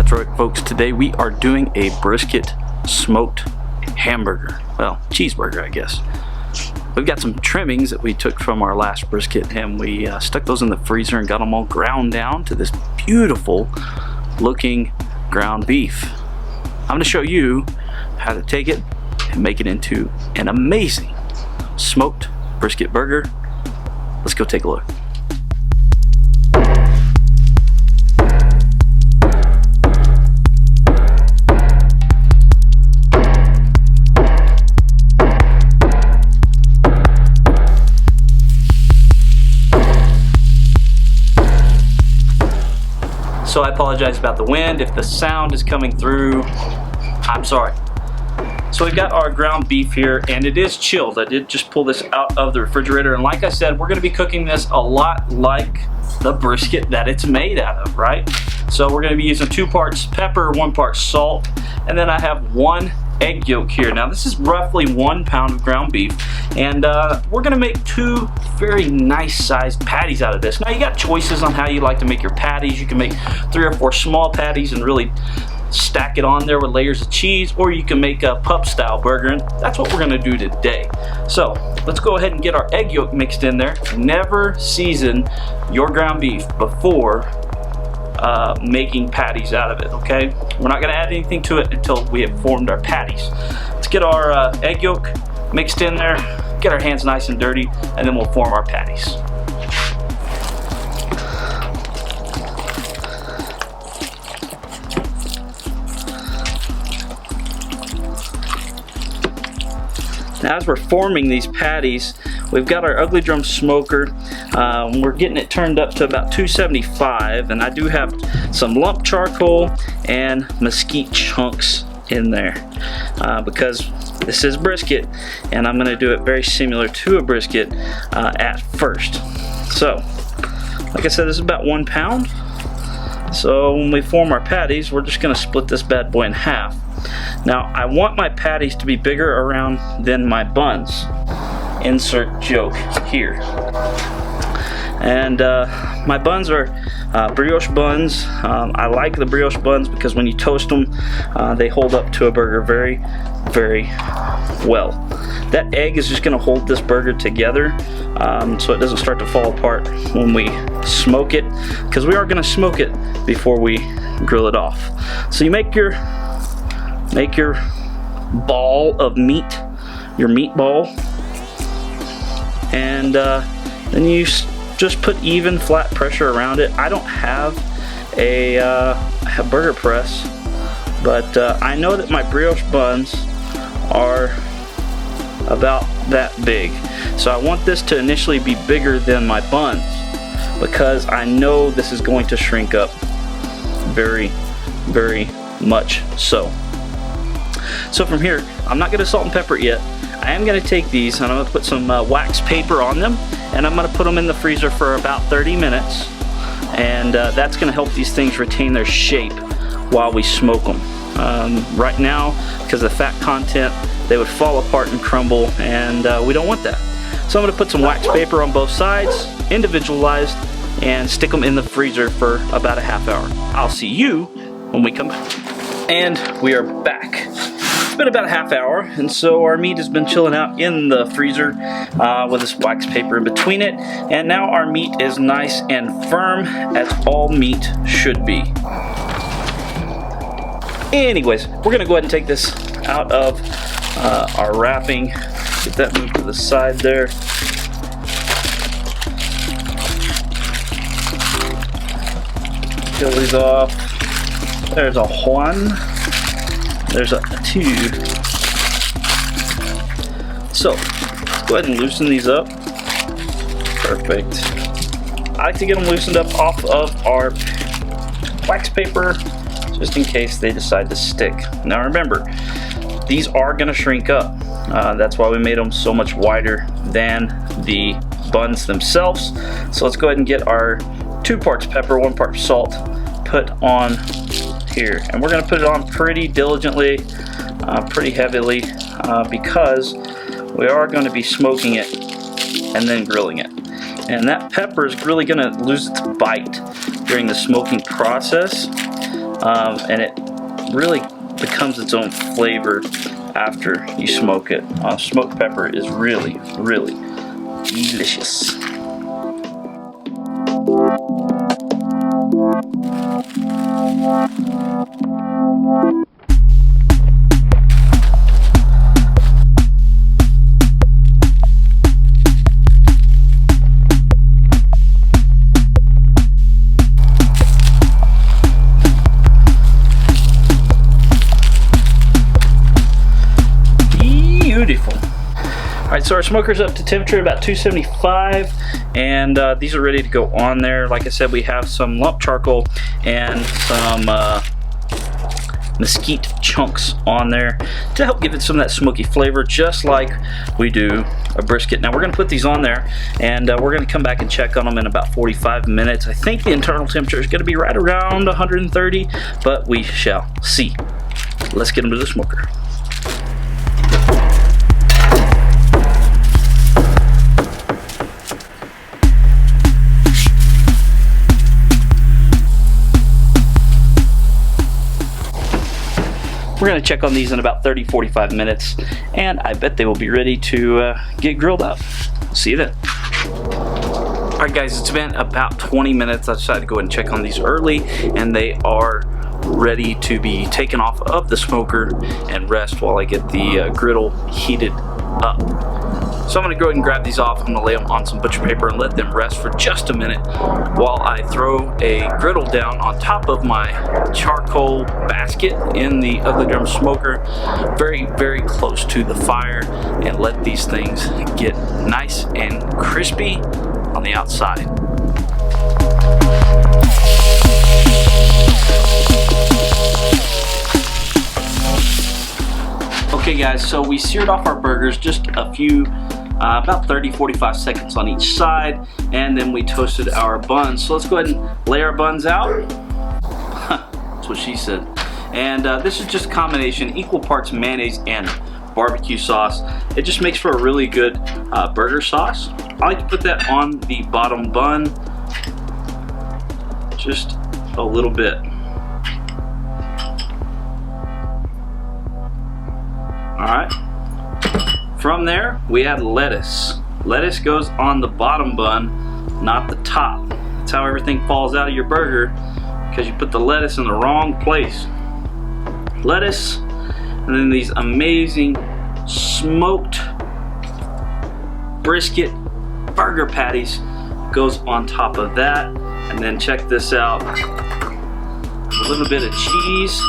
That's right, folks. Today we are doing a brisket smoked hamburger. Well, cheeseburger, I guess. We've got some trimmings that we took from our last brisket, and we stuck those in the freezer and got them all ground down to this beautiful looking ground beef. I'm going to show you how to take it and make it into an amazing smoked brisket burger. Let's go take a look. So I apologize about the wind. If the sound is coming through, I'm sorry. So we've got our ground beef here, and it is chilled. I did just pull this out of the refrigerator, and like I said, we're gonna be cooking this a lot like the brisket that it's made out of, right? So we're gonna be using 2 parts pepper, 1 part salt, and then I have 1 egg yolk here. Now this is roughly 1 pound of ground beef, and we're gonna make 2 very nice sized patties out of this. Now you got choices on how you like to make your patties. You can make 3 or 4 small patties and really stack it on there with layers of cheese, or you can make a pub style burger, and that's what we're gonna do today. So let's go ahead and get our egg yolk mixed in there. Never season your ground beef before making patties out of it, okay? We're not gonna add anything to it until we have formed our patties. Let's get our egg yolk mixed in there, get our hands nice and dirty, and then we'll form our patties. Now as we're forming these patties, we've got our ugly drum smoker. We're getting it turned up to about 275, and I do have some lump charcoal and mesquite chunks in there because this is brisket, and I'm going to do it very similar to a brisket at first. So like I said, this is about 1 pound. So when we form our patties, we're just going to split this bad boy in half. Now I want my patties to be bigger around than my buns. Insert joke here. And my buns are brioche buns. I like the brioche buns because when you toast them, they hold up to a burger very, very well. That egg is just going to hold this burger together so it doesn't start to fall apart when we smoke it, because we are going to smoke it before we grill it off. So you make your ball of meat, your meatball, and then you just put even flat pressure around it. I don't have a burger press, but I know that my brioche buns are about that big. So I want this to initially be bigger than my buns, because I know this is going to shrink up very, very much so. So from here, I'm not going to salt and pepper it yet. I am going to take these and I'm going to put some wax paper on them, and I'm going to put them in the freezer for about 30 minutes, and that's going to help these things retain their shape while we smoke them. Right now, because of the fat content, they would fall apart and crumble, and we don't want that. So I'm going to put some wax paper on both sides, individualized, and stick them in the freezer for about a half hour. I'll see you when we come back. And we are back. It's been about a half hour, and so our meat has been chilling out in the freezer with this wax paper in between it, and now our meat is nice and firm, as all meat should be. Anyways, we're gonna go ahead and take this out of our wrapping. Get that moved to the side there. Peel these off. There's a 1. There's a 2. So let's go ahead and loosen these up. Perfect. I like to get them loosened up off of our wax paper, just in case they decide to stick. Now remember, these are going to shrink up. That's why we made them so much wider than the buns themselves. So let's go ahead and get our 2 parts pepper, 1 part salt put on here. And we're going to put it on pretty diligently, pretty heavily, because we are going to be smoking it and then grilling it. And that pepper is really going to lose its bite during the smoking process. and it really becomes its own flavor after you smoke it. Smoked pepper is really, really delicious. Beautiful. Alright, so our smoker's up to temperature about 275, and these are ready to go on there. Like I said, we have some lump charcoal and some mesquite chunks on there to help give it some of that smoky flavor, just like we do a brisket. Now we're going to put these on there, and we're going to come back and check on them in about 45 minutes. I think the internal temperature is going to be right around 130, but we shall see. Let's get them to the smoker. We're going to check on these in about 30-45 minutes, and I bet they will be ready to get grilled up. See you then. Alright guys, it's been about 20 minutes. I decided to go ahead and check on these early, and they are ready to be taken off of the smoker and rest while I get the griddle heated up. So I'm going to go ahead and grab these off. I'm going to lay them on some butcher paper and let them rest for just a minute while I throw a griddle down on top of my charcoal basket in the Ugly Drum smoker, very, very close to the fire, and let these things get nice and crispy on the outside. Okay guys, so we seared off our burgers, just a few, about 30-45 seconds on each side, and then we toasted our buns. So let's go ahead and lay our buns out. That's what she said. And this is just a combination, equal parts mayonnaise and barbecue sauce. It just makes for a really good burger sauce. I like to put that on the bottom bun, just a little bit. Alright, from there we add lettuce. Lettuce goes on the bottom bun, not the top. That's how everything falls out of your burger, because you put the lettuce in the wrong place. Lettuce, and then these amazing smoked brisket burger patties goes on top of that. And then check this out, a little bit of cheese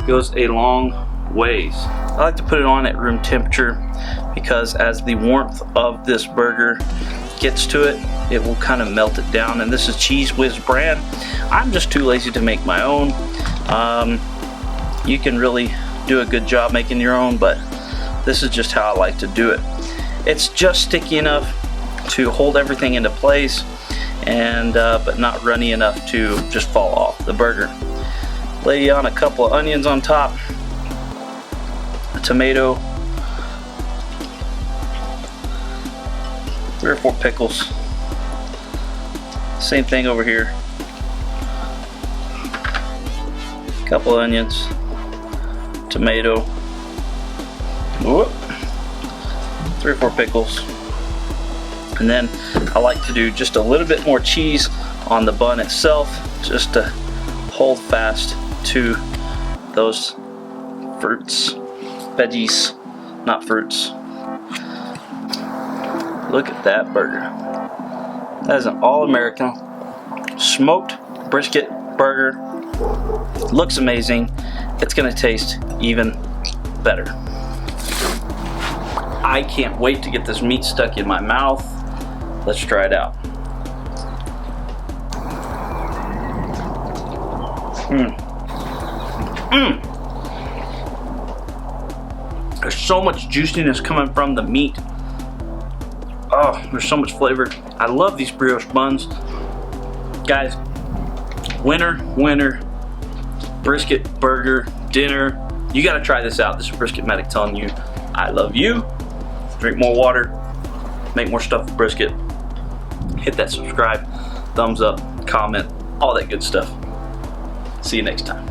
goes a long ways. I like to put it on at room temperature because as the warmth of this burger gets to it, it will kind of melt it down. And this is Cheese Whiz brand. I'm just too lazy to make my own. You can really do a good job making your own, but this is just how I like to do it. It's just sticky enough to hold everything into place, and but not runny enough to just fall off the burger. Lay on a couple of onions on top, a tomato, 3 or 4 pickles. Same thing over here. Couple of onions, tomato, whoop, 3 or 4 pickles. And then I like to do just a little bit more cheese on the bun itself, just to hold fast to those fruits, veggies, not fruits. Look at that burger. That is an all-American smoked brisket burger. Looks amazing. It's gonna taste even better. I can't wait to get this meat stuck in my mouth. Let's try it out. There's so much juiciness coming from the meat. Oh, there's so much flavor. I love these brioche buns. Guys, winner, brisket burger dinner. You gotta try this out. This is Brisket Medic telling you, I love you. Drink more water, make more stuff with brisket. Hit that subscribe, thumbs up, comment, all that good stuff. See you next time.